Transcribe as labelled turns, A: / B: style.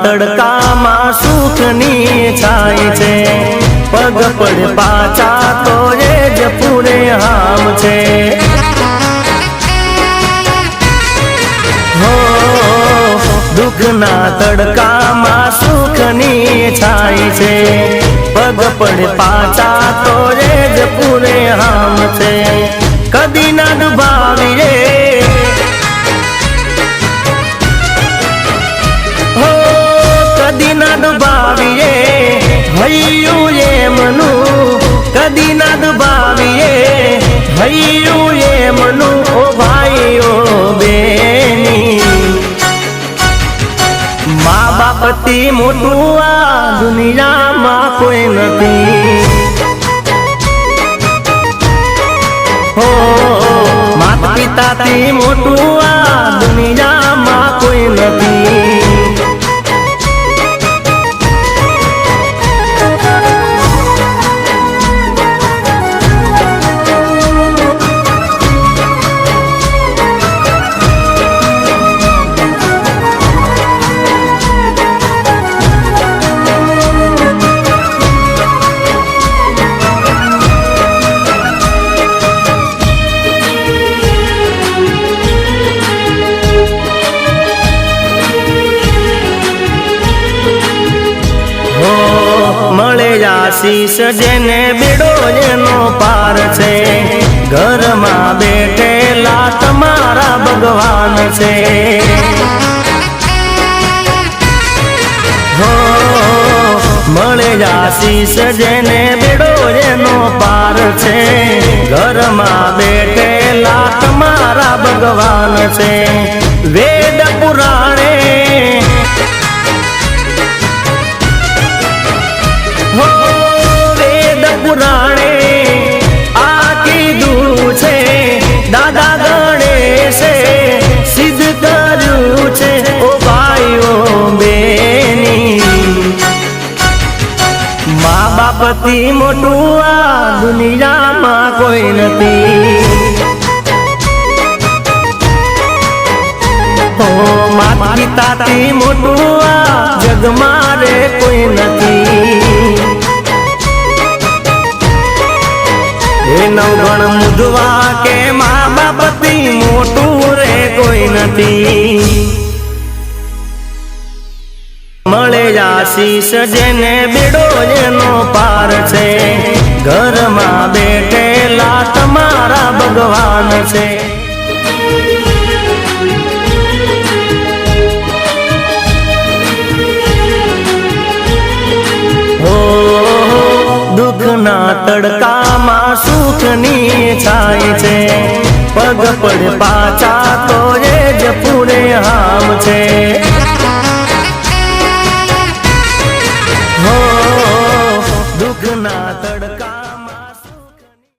A: તડકામાં સુખની છાય છે, પગ પડે પાછા તો એ જ પૂરે હામ છે। હો દુઃખના તડકામાં સુખની છાય છે, પગ પડે પાછા તો એ જ પૂરે હામ છે। કદી ના ડુબાવીએ હો, કદી ના ડુબાવીએ હૈયું એમનું, કદી ના ડુબાવીએ હૈયું એમનું। ઓ ભાઈઓ બેની મા બાપથી મોટું આ દુનિયામાં કોઈ નથી। હો માતા પિતાથી મોટું આ દુનિયામાં કોઈ નથી। મળે આશીષ જેને બેડો એનો પાર છે, ઘરમાં બેઠેલા તમારા ભગવાન છે। હો મળે આશીષ જેને બેડો એનો પાર છે, ઘરમાં બેઠેલા તમારા ભગવાન છે। વેદ પુરાણે પુરાણે આ કીધું છે, દાદા ગણેશે સિદ્ધ કર્યું છે। ઓ ભાઈઓ બેની મા બાપથી મોટું આ દુનિયામાં કોઈ નથી। ઓ માતા પિતાથી મોટું આ જગમાં રે કોઈ નથી। એ નવગણ મુદવા કે મા બાપથી મોટું રે કોઈ નથી। મળે આશીષ જેને બેડો એનો પાર છે, ઘરમાં બેઠેલા તમારા ભગવાન છે। દુઃખના તડકામાં સુખની છાય છે, પગ પડે પાછા તો એ જ પૂરે હામ છે।